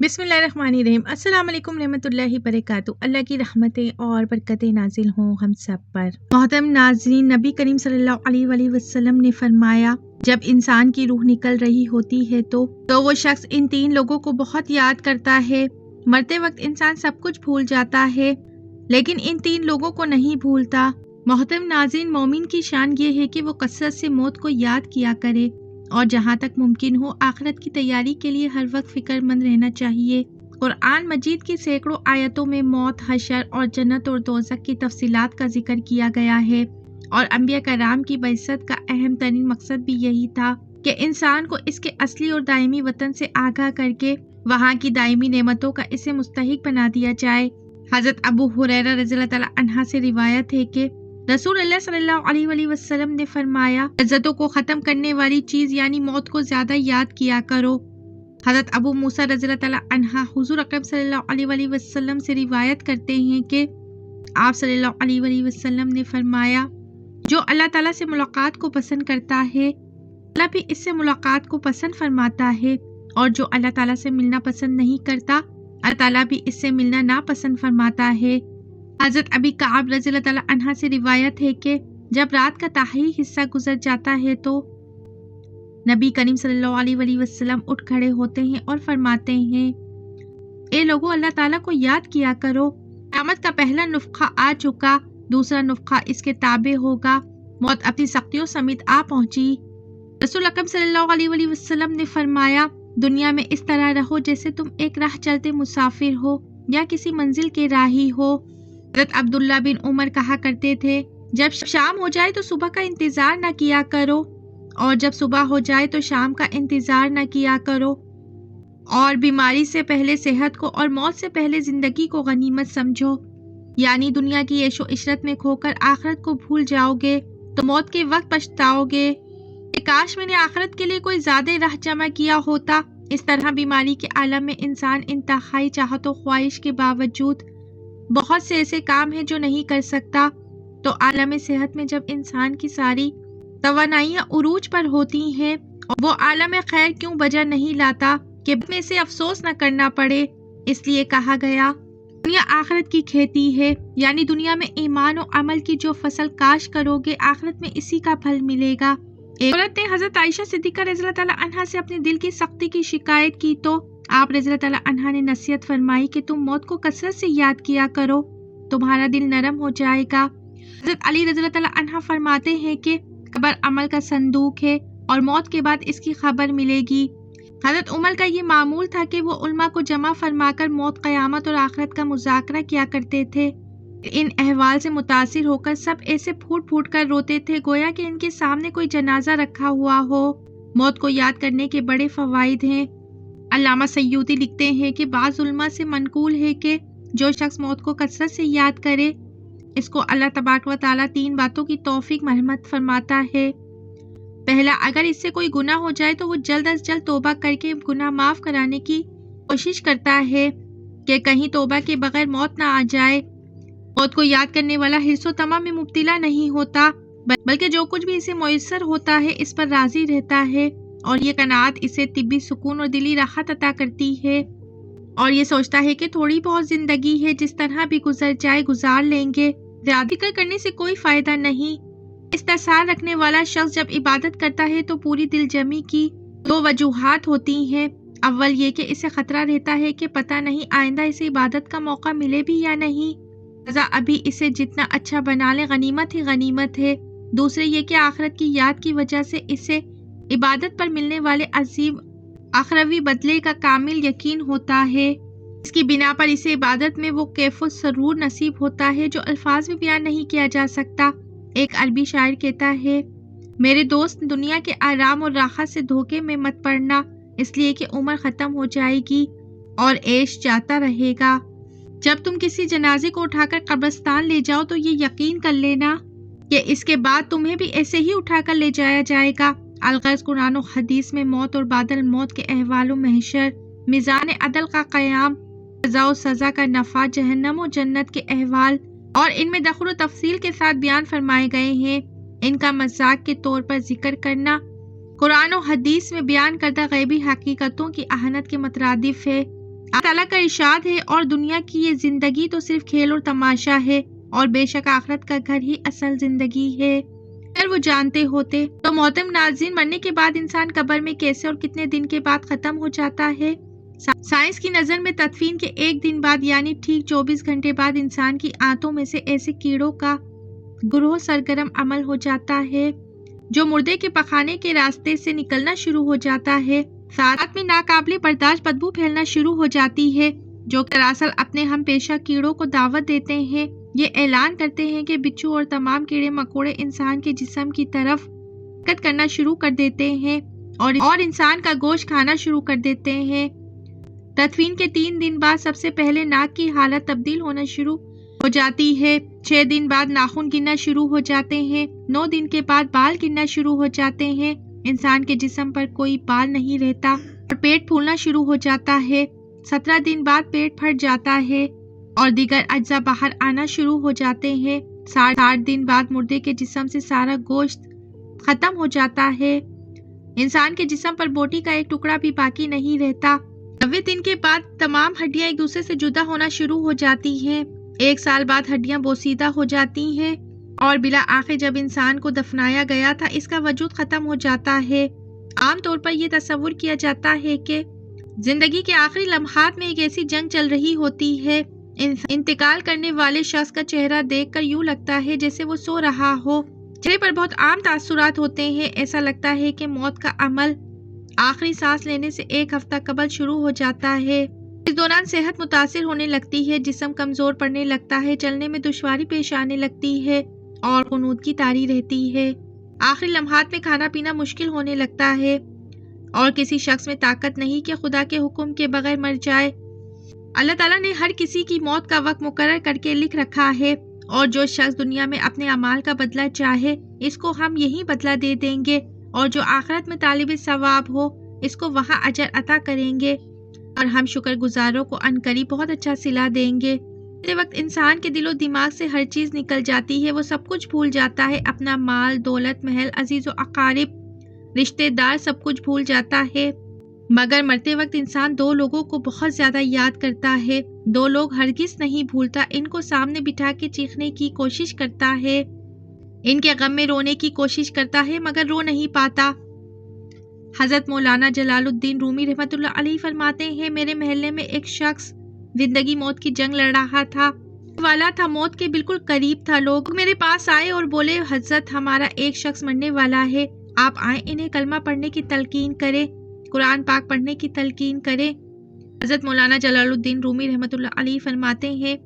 بسم اللہ الرحمن الرحیم۔ السلام علیکم رحمۃ اللہ وبرکاتہ۔ اللہ کی رحمتیں اور برکتیں نازل ہوں ہم سب پر۔ محترم ناظرین، نبی کریم صلی اللہ علیہ وآلہ وسلم نے فرمایا، جب انسان کی روح نکل رہی ہوتی ہے تو وہ شخص ان تین لوگوں کو بہت یاد کرتا ہے۔ مرتے وقت انسان سب کچھ بھول جاتا ہے لیکن ان تین لوگوں کو نہیں بھولتا۔ محترم ناظرین، مومن کی شان یہ ہے کہ وہ کثرت سے موت کو یاد کیا کرے اور جہاں تک ممکن ہو آخرت کی تیاری کے لیے ہر وقت فکر مند رہنا چاہیے۔ قرآن مجید کی سینکڑوں آیتوں میں موت، حشر اور جنت اور دوزخ کی تفصیلات کا ذکر کیا گیا ہے، اور انبیاء کرام کی بعثت کا اہم ترین مقصد بھی یہی تھا کہ انسان کو اس کے اصلی اور دائمی وطن سے آگاہ کر کے وہاں کی دائمی نعمتوں کا اسے مستحق بنا دیا جائے۔ حضرت ابو ہریرہ رضی اللہ تعالیٰ عنہ سے روایت ہے کہ رسول اللہ صلی اللہ علیہ وآلہ وسلم نے فرمایا، لذتوں کو ختم کرنے والی چیز یعنی موت کو زیادہ یاد کیا کرو۔ حضرت ابو موسیٰ رضی اللہ تعالیٰ عنہ حضور اکرم صلی اللہ علیہ وآلہ وسلم سے روایت کرتے ہیں کہ آپ صلی اللہ علیہ وآلہ وسلم نے فرمایا، جو اللہ تعالیٰ سے ملاقات کو پسند کرتا ہے اللہ بھی اس سے ملاقات کو پسند فرماتا ہے، اور جو اللہ تعالیٰ سے ملنا پسند نہیں کرتا اللہ تعالیٰ بھی اس سے ملنا ناپسند فرماتا ہے۔ حضرت ابی کعب رضی اللہ تعالیٰ عنہ سے روایت ہے کہ جب رات کا طاہری حصہ گزر جاتا ہے تو نبی کریم صلی اللہ علیہ وآلہ وسلم اٹھ کھڑے ہوتے ہیں اور فرماتے ہیں، اے لوگو، اللہ تعالیٰ کو یاد کیا کرو، قیامت کا پہلا نفخہ آ چکا، دوسرا نفخہ اس کے تابع ہوگا، موت اپنی سختیوں سمیت آ پہنچی۔ رسول اکرم صلی اللہ علیہ وآلہ وسلم نے فرمایا، دنیا میں اس طرح رہو جیسے تم ایک راہ چلتے مسافر ہو یا کسی منزل کے راہی ہو۔ حضرت عبداللہ بن عمر کہا کرتے تھے، جب شام ہو جائے تو صبح کا انتظار نہ کیا کرو، اور جب صبح ہو جائے تو شام کا انتظار نہ کیا کرو، اور بیماری سے پہلے صحت کو اور موت سے پہلے زندگی کو غنیمت سمجھو۔ یعنی دنیا کی عیش و عشرت میں کھو کر آخرت کو بھول جاؤ گے تو موت کے وقت پچھتاؤ گے کہ کاش میں نے آخرت کے لیے کوئی زیادہ راہ جمع کیا ہوتا۔ اس طرح بیماری کے عالم میں انسان انتہائی چاہت و خواہش کے باوجود بہت سے ایسے کام ہیں جو نہیں کر سکتا، تو عالم صحت میں جب انسان کی ساری توانائیاں عروج پر ہوتی ہیں، وہ عالم خیر کیوں بجا نہیں لاتا کہ میں سے افسوس نہ کرنا پڑے۔ اس لیے کہا گیا، دنیا آخرت کی کھیتی ہے، یعنی دنیا میں ایمان و عمل کی جو فصل کاش کرو گے آخرت میں اسی کا پھل ملے گا۔ ایک عورت نے حضرت عائشہ صدیقہ رضی اللہ تعالیٰ عنہا سے اپنے دل کی سختی کی شکایت کی تو آپ رضی اللہ تعالیٰ عنہا نے نصیحت فرمائی کہ تم موت کو کثرت سے یاد کیا کرو، تمہارا دل نرم ہو جائے گا۔ حضرت علی رضی اللہ تعالیٰ عنہ فرماتے ہیں کہ قبر عمل کا صندوق ہے اور موت کے بعد اس کی خبر ملے گی۔ حضرت عمر کا یہ معمول تھا کہ وہ علماء کو جمع فرما کر موت، قیامت اور آخرت کا مذاکرہ کیا کرتے تھے۔ ان احوال سے متاثر ہو کر سب ایسے پھوٹ پھوٹ کر روتے تھے گویا کہ ان کے سامنے کوئی جنازہ رکھا ہوا ہو۔ موت کو یاد کرنے کے بڑے فوائد ہیں۔ علامہ سیوطی لکھتے ہیں کہ بعض علماء سے منقول ہے کہ جو شخص موت کو کثرت سے یاد کرے اس کو اللہ تبارک و تعالیٰ تین باتوں کی توفیق مرحمت فرماتا ہے۔ پہلا، اگر اس سے کوئی گناہ ہو جائے تو وہ جلد از جلد توبہ کر کے گناہ معاف کرانے کی کوشش کرتا ہے کہ کہیں توبہ کے بغیر موت نہ آ جائے۔ موت کو یاد کرنے والا حرص و طمع میں مبتلا نہیں ہوتا بلکہ جو کچھ بھی اسے میسر ہوتا ہے اس پر راضی رہتا ہے، اور یہ قناعت اسے طبی سکون اور دلی راحت عطا کرتی ہے، اور یہ سوچتا ہے کہ تھوڑی بہت زندگی ہے، جس طرح بھی گزر جائے گزار لیں گے، زیادہ فکر کرنے سے کوئی فائدہ نہیں۔ استحصال رکھنے والا شخص جب عبادت کرتا ہے تو پوری دل جمی کی دو وجوہات ہوتی ہیں۔ اول یہ کہ اسے خطرہ رہتا ہے کہ پتہ نہیں آئندہ اسے عبادت کا موقع ملے بھی یا نہیں، لہذا ابھی اسے جتنا اچھا بنا لے غنیمت ہی غنیمت ہے۔ دوسرے یہ کہ آخرت کی یاد کی وجہ سے اسے عبادت پر ملنے والے عظیم اخروی بدلے کا کامل یقین ہوتا ہے۔ اس کی بنا پر اسے عبادت میں وہ کیف و سرور نصیب ہوتا ہے جو الفاظ میں بیان نہیں کیا جا سکتا۔ ایک عربی شاعر کہتا ہے، میرے دوست، دنیا کے آرام اور راحت سے دھوکے میں مت پڑنا، اس لیے کہ عمر ختم ہو جائے گی اور عیش جاتا رہے گا۔ جب تم کسی جنازے کو اٹھا کر قبرستان لے جاؤ تو یہ یقین کر لینا کہ اس کے بعد تمہیں بھی ایسے ہی اٹھا کر لے جایا جائے گا۔ الغرض قرآن و حدیث میں موت اور بعد الموت کے احوال و محشر، میزان عدل کا قیام، سزا و سزا کا نفع، جہنم و جنت کے احوال اور ان میں دخل و تفصیل کے ساتھ بیان فرمائے گئے ہیں۔ ان کا مذاق کے طور پر ذکر کرنا قرآن و حدیث میں بیان کردہ غیبی حقیقتوں کی اہانت کے مترادف ہے۔ اللہ تعالیٰ کا ارشاد ہے اور دنیا کی یہ زندگی تو صرف کھیل اور تماشا ہے اور بے شک آخرت کا گھر ہی اصل زندگی ہے۔ اگر وہ جانتے ہوتے۔ تو محترم ناظرین، مرنے کے بعد انسان قبر میں کیسے اور کتنے دن کے بعد ختم ہو جاتا ہے؟ سائنس کی نظر میں تدفین کے ایک دن بعد یعنی ٹھیک 24 گھنٹے بعد انسان کی آنتوں میں سے ایسے کیڑوں کا گروہ سرگرم عمل ہو جاتا ہے جو مردے کے پخانے کے راستے سے نکلنا شروع ہو جاتا ہے۔ ساتھ میں ناقابل برداشت بدبو پھیلنا شروع ہو جاتی ہے جو دراصل اپنے ہم پیشہ کیڑوں کو دعوت دیتے ہیں۔ یہ اعلان کرتے ہیں کہ بچھو اور تمام کیڑے مکوڑے انسان کے جسم کی طرف حرکت کرنا شروع کر دیتے ہیں اور انسان کا گوشت کھانا شروع کر دیتے ہیں۔ تدفین کے 3 دن بعد سب سے پہلے ناک کی حالت تبدیل ہونا شروع ہو جاتی ہے۔ 6 دن بعد ناخن گرنا شروع ہو جاتے ہیں۔ 9 دن کے بعد بال گرنا شروع ہو جاتے ہیں۔ انسان کے جسم پر کوئی بال نہیں رہتا اور پیٹ پھولنا شروع ہو جاتا ہے۔ 17 دن بعد پیٹ پھٹ جاتا ہے اور دیگر اجزاء باہر آنا شروع ہو جاتے ہیں۔ 60 دن بعد مردے کے جسم سے سارا گوشت ختم ہو جاتا ہے۔ انسان کے جسم پر بوٹی کا ایک ٹکڑا بھی باقی نہیں رہتا۔ 90 دن کے بعد تمام ہڈیاں ایک دوسرے سے جدا ہونا شروع ہو جاتی ہیں۔ 1 سال بعد ہڈیاں بوسیدہ ہو جاتی ہیں اور بالآخر جب انسان کو دفنایا گیا تھا اس کا وجود ختم ہو جاتا ہے۔ عام طور پر یہ تصور کیا جاتا ہے کہ زندگی کے آخری لمحات میں ایک ایسی جنگ چل رہی ہوتی ہے۔ انتقال کرنے والے شخص کا چہرہ دیکھ کر یوں لگتا ہے جیسے وہ سو رہا ہو۔ چہرے پر بہت عام تاثرات ہوتے ہیں۔ ایسا لگتا ہے کہ موت کا عمل آخری سانس لینے سے 1 ہفتہ قبل شروع ہو جاتا ہے۔ اس دوران صحت متاثر ہونے لگتی ہے، جسم کمزور پڑنے لگتا ہے، چلنے میں دشواری پیش آنے لگتی ہے اور غنودگی طاری رہتی ہے۔ آخری لمحات میں کھانا پینا مشکل ہونے لگتا ہے اور کسی شخص میں طاقت نہیں کہ خدا کے حکم کے بغیر مر جائے۔ اللہ تعالیٰ نے ہر کسی کی موت کا وقت مقرر کر کے لکھ رکھا ہے اور جو شخص دنیا میں اپنے اعمال کا بدلہ چاہے اس کو ہم یہی بدلہ دے دیں گے اور جو آخرت میں طالب ثواب ہو اس کو وہاں اجر عطا کریں گے اور ہم شکر گزاروں کو عنقریب بہت اچھا صلہ دیں گے۔ اس وقت انسان کے دل و دماغ سے ہر چیز نکل جاتی ہے، وہ سب کچھ بھول جاتا ہے، اپنا مال، دولت، محل، عزیز و اقارب، رشتہ دار، سب کچھ بھول جاتا ہے۔ مگر مرتے وقت انسان 2 لوگوں کو بہت زیادہ یاد کرتا ہے۔ 2 لوگ ہرگز نہیں بھولتا، ان کو سامنے بٹھا کے چیخنے کی کوشش کرتا ہے، ان کے غم میں رونے کی کوشش کرتا ہے مگر رو نہیں پاتا۔ حضرت مولانا جلال الدین رومی رحمۃ اللہ علیہ فرماتے ہیں، میرے محلے میں ایک شخص زندگی موت کی جنگ لڑ رہا تھا، والا تھا، موت کے بالکل قریب تھا۔ لوگ میرے پاس آئے اور بولے، حضرت ہمارا ایک شخص مرنے والا ہے، آپ آئیں انہیں کلمہ پڑھنے کی تلقین کریں، قرآن پاک پڑھنے کی تلقین کریں۔ حضرت مولانا جلال الدین رومی رحمۃ اللہ علیہ فرماتے ہیں،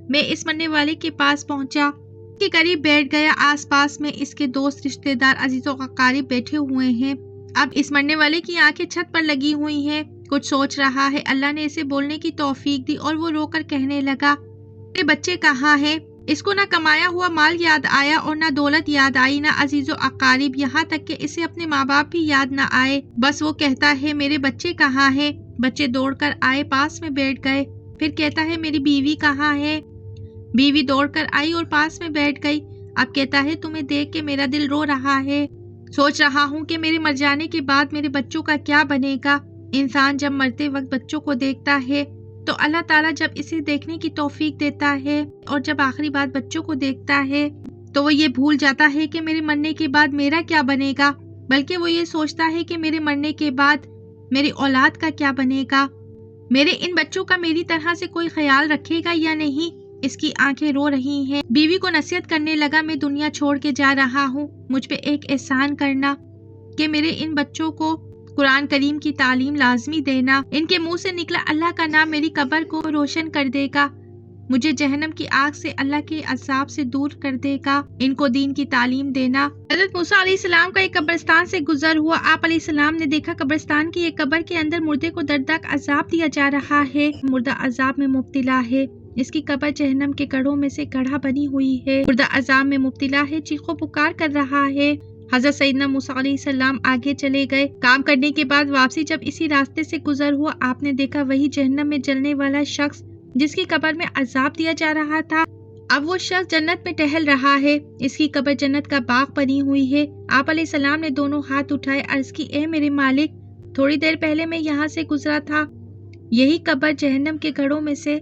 میں اس مرنے والے کے پاس پہنچا، اس کے قریب بیٹھ گیا، آس پاس میں اس کے دوست، رشتہ دار، عزیز و اقارب بیٹھے ہوئے ہیں۔ اب اس مرنے والے کی آنکھیں چھت پر لگی ہوئی ہیں، کچھ سوچ رہا ہے۔ اللہ نے اسے بولنے کی توفیق دی اور وہ رو کر کہنے لگا، میرے بچے کہاں ہیں؟ اس کو نہ کمایا ہوا مال یاد آیا اور نہ دولت یاد آئی، نہ عزیز و اقارب، یہاں تک کہ اسے اپنے ماں باپ بھی یاد نہ آئے۔ بس وہ کہتا ہے، میرے بچے کہاں ہیں؟ بچے دوڑ کر آئے، پاس میں بیٹھ گئے۔ پھر کہتا ہے، میری بیوی کہاں ہے؟ بیوی دوڑ کر آئی اور پاس میں بیٹھ گئی۔ اب کہتا ہے، تمہیں دیکھ کے میرا دل رو رہا ہے، سوچ رہا ہوں کہ میرے مر جانے کے بعد میرے بچوں کا کیا بنے گا۔ انسان جب مرتے وقت بچوں کو دیکھتا ہے تو اللہ تعالیٰ جب اسے دیکھنے کی توفیق دیتا ہے اور جب آخری بات بچوں کو دیکھتا ہے تو وہ یہ بھول جاتا ہے کہ میرے مرنے کے بعد میرا کیا بنے گا، بلکہ وہ یہ سوچتا ہے کہ میرے مرنے کے بعد میری اولاد کا کیا بنے گا، میرے ان بچوں کا میری طرح سے کوئی خیال رکھے گا یا نہیں۔ اس کی آنکھیں رو رہی ہیں۔ بیوی کو نصیحت کرنے لگا، میں دنیا چھوڑ کے جا رہا ہوں، مجھ پہ ایک احسان کرنا کہ میرے ان بچوں کو قرآن کریم کی تعلیم لازمی دینا، ان کے منہ سے نکلا اللہ کا نام میری قبر کو روشن کر دے گا، مجھے جہنم کی آگ سے، اللہ کے عذاب سے دور کر دے گا، ان کو دین کی تعلیم دینا۔ حضرت موسیٰ علیہ السلام کا ایک قبرستان سے گزر ہوا، آپ علیہ السلام نے دیکھا قبرستان کی ایک قبر کے اندر مردے کو دردناک عذاب دیا جا رہا ہے، مردہ عذاب میں مبتلا ہے، اس کی قبر جہنم کے گڑھوں میں سے گڑھا بنی ہوئی ہے، مردہ عذاب میں مبتلا ہے، چیخو پکار کر رہا ہے۔ حضرت سیدنا موسیٰ علیہ السلام آگے چلے گئے۔ کام کرنے کے بعد واپسی جب اسی راستے سے گزر ہوا، آپ نے دیکھا وہی جہنم میں جلنے والا شخص جس کی قبر میں عذاب دیا جا رہا تھا، اب وہ شخص جنت میں ٹہل رہا ہے، اس کی قبر جنت کا باغ بنی ہوئی ہے۔ آپ علیہ السلام نے دونوں ہاتھ اٹھائے، عرض کی، اے میرے مالک، تھوڑی دیر پہلے میں یہاں سے گزرا تھا، یہی قبر جہنم کے گھڑوں میں سے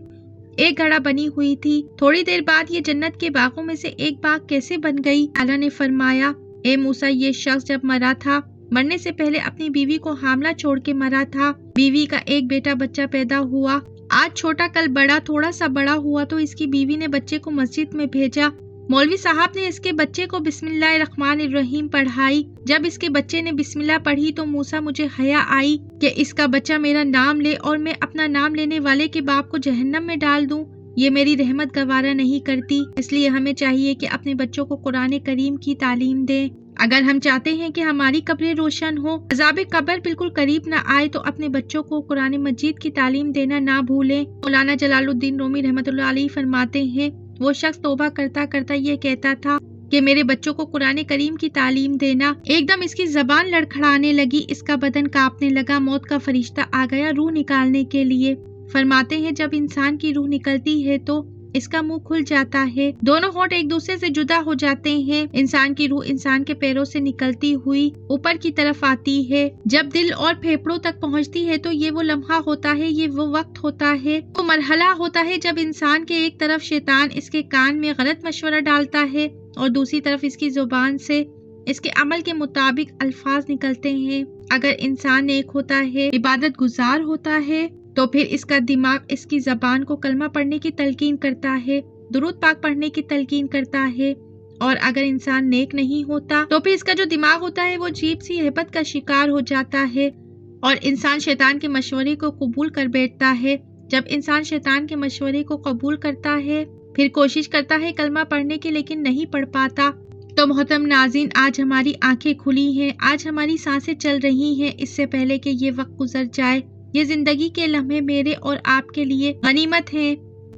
ایک گھڑا بنی ہوئی تھی۔ تھوڑی دیر بعد یہ جنت کے باغوں میں سے ایک باغ کیسے بن گئی؟ اللہ نے فرمایا، اے موسیٰ، یہ شخص جب مرا تھا، مرنے سے پہلے اپنی بیوی کو حاملہ چھوڑ کے مرا تھا۔ بیوی کا ایک بیٹا بچہ پیدا ہوا، آج چھوٹا کل بڑا، تھوڑا سا بڑا ہوا تو اس کی بیوی نے بچے کو مسجد میں بھیجا۔ مولوی صاحب نے اس کے بچے کو بسم اللہ الرحمن الرحیم پڑھائی۔ جب اس کے بچے نے بسم اللہ پڑھی تو موسیٰ مجھے حیا آئی کہ اس کا بچہ میرا نام لے اور میں اپنا نام لینے والے کے باپ کو جہنم میں ڈال دوں۔ یہ میری رحمت گوارا نہیں کرتی، اس لیے ہمیں چاہیے کہ اپنے بچوں کو قرآن کریم کی تعلیم دیں۔ اگر ہم چاہتے ہیں کہ ہماری قبریں روشن ہوں، عذاب قبر بالکل قریب نہ آئے، تو اپنے بچوں کو قرآن مجید کی تعلیم دینا نہ بھولیں۔ مولانا جلال الدین رومی رحمۃ اللہ علیہ فرماتے ہیں، وہ شخص توبہ کرتا کرتا یہ کہتا تھا کہ میرے بچوں کو قرآن کریم کی تعلیم دینا۔ ایک دم اس کی زبان لڑکھڑانے لگی، اس کا بدن کانپنے لگا، موت کا فرشتہ آ گیا روح نکالنے کے لیے۔ فرماتے ہیں جب انسان کی روح نکلتی ہے تو اس کا منہ کھل جاتا ہے، دونوں ہونٹ ایک دوسرے سے جدا ہو جاتے ہیں۔ انسان کی روح انسان کے پیروں سے نکلتی ہوئی اوپر کی طرف آتی ہے۔ جب دل اور پھیپھڑوں تک پہنچتی ہے تو یہ وہ لمحہ ہوتا ہے، یہ وہ وقت ہوتا ہے، وہ مرحلہ ہوتا ہے جب انسان کے ایک طرف شیطان اس کے کان میں غلط مشورہ ڈالتا ہے اور دوسری طرف اس کی زبان سے اس کے عمل کے مطابق الفاظ نکلتے ہیں۔ اگر انسان نیک ہوتا ہے، عبادت گزار ہوتا ہے، تو پھر اس کا دماغ اس کی زبان کو کلمہ پڑھنے کی تلقین کرتا ہے، درود پاک پڑھنے کی تلقین کرتا ہے۔ اور اگر انسان نیک نہیں ہوتا تو پھر اس کا جو دماغ ہوتا ہے وہ عجیب سی ہیبت کا شکار ہو جاتا ہے اور انسان شیطان کے مشورے کو قبول کر بیٹھتا ہے۔ جب انسان شیطان کے مشورے کو قبول کرتا ہے، پھر کوشش کرتا ہے کلمہ پڑھنے کی لیکن نہیں پڑھ پاتا۔ تو محترم ناظرین، آج ہماری آنکھیں کھلی ہیں، آج ہماری سانسیں چل رہی ہیں، اس سے پہلے کہ یہ وقت گزر جائے۔ یہ زندگی کے لمحے میرے اور آپ کے لیے غنیمت ہیں،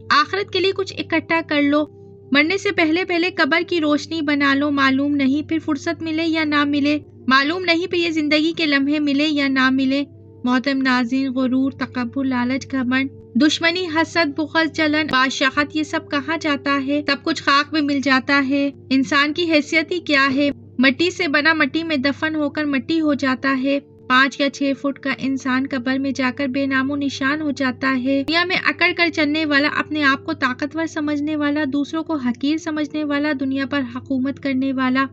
آخرت کے لیے کچھ اکٹھا کر لو۔ مرنے سے پہلے پہلے قبر کی روشنی بنا لو، معلوم نہیں پھر فرصت ملے یا نہ ملے، معلوم نہیں پھر یہ زندگی کے لمحے ملے یا نہ ملے۔ محترم ناظرین، غرور، تکبر، لالچ، گھمنڈ، دشمنی، حسد، بغض، جلن، بادشاہت، یہ سب کہاں جاتا ہے؟ سب کچھ خاک میں مل جاتا ہے۔ انسان کی حیثیت ہی کیا ہے؟ مٹی سے بنا مٹی میں دفن ہو کر مٹی ہو جاتا ہے۔ 5 یا 6 فٹ کا انسان قبر میں جا کر بے نام و نشان ہو جاتا ہے۔ دنیا میں اکڑ کر چلنے والا، اپنے آپ کو طاقتور سمجھنے والا، دوسروں کو حقیر سمجھنے والا، دنیا پر حکومت کرنے والا،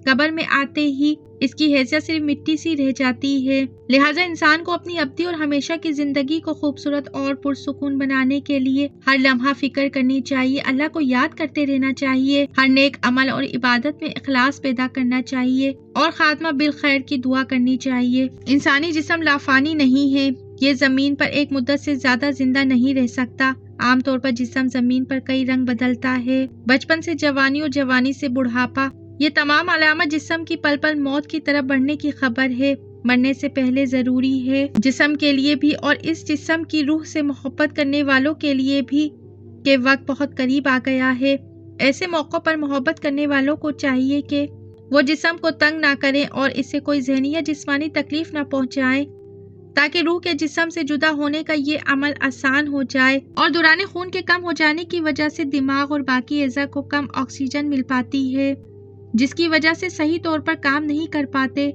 قبر میں آتے ہی اس کی حیثیت صرف مٹی سی رہ جاتی ہے۔ لہٰذا انسان کو اپنی ابدی اور ہمیشہ کی زندگی کو خوبصورت اور پرسکون بنانے کے لیے ہر لمحہ فکر کرنی چاہیے، اللہ کو یاد کرتے رہنا چاہیے، ہر نیک عمل اور عبادت میں اخلاص پیدا کرنا چاہیے اور خاتمہ بالخیر کی دعا کرنی چاہیے۔ انسانی جسم لافانی نہیں ہے، یہ زمین پر ایک مدت سے زیادہ زندہ نہیں رہ سکتا۔ عام طور پر جسم زمین پر کئی رنگ بدلتا ہے، بچپن سے جوانی اور جوانی سے بڑھاپا، یہ تمام علامت جسم کی پل پل موت کی طرف بڑھنے کی خبر ہے۔ مرنے سے پہلے ضروری ہے جسم کے لیے بھی اور اس جسم کی روح سے محبت کرنے والوں کے لیے بھی کہ وقت بہت قریب آ گیا ہے۔ ایسے موقع پر محبت کرنے والوں کو چاہیے کہ وہ جسم کو تنگ نہ کریں اور اسے کوئی ذہنی یا جسمانی تکلیف نہ پہنچائیں، تاکہ روح کے جسم سے جدا ہونے کا یہ عمل آسان ہو جائے اور دوران خون کے کم ہو جانے کی وجہ سے دماغ اور باقی اعضاء کو کم آکسیجن مل پاتی ہے، جس کی وجہ سے صحیح طور پر کام نہیں کر پاتے۔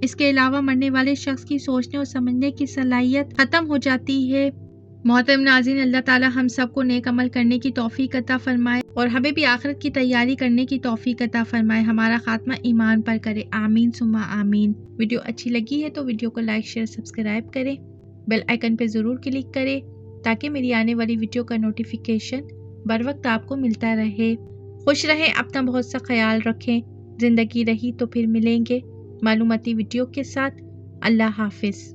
اس کے علاوہ مرنے والے شخص کی سوچنے اور سمجھنے کی صلاحیت ختم ہو جاتی ہے۔ محترم ناظرین، اللہ تعالی ہم سب کو نیک عمل کرنے کی توفیق عطا فرمائے اور ہمیں بھی آخرت کی تیاری کرنے کی توفیق عطا فرمائے، ہمارا خاتمہ ایمان پر کرے، آمین ثم آمین۔ ویڈیو اچھی لگی ہے تو ویڈیو کو لائک، شیئر، سبسکرائب کریں، بیل آئیکن پہ ضرور کلک کریں تاکہ میری آنے والی ویڈیو کا نوٹیفیکیشن بر وقت آپ کو ملتا رہے۔ خوش رہیں، اپنا بہت سا خیال رکھیں، زندگی رہی تو پھر ملیں گے معلوماتی ویڈیو کے ساتھ۔ اللہ حافظ۔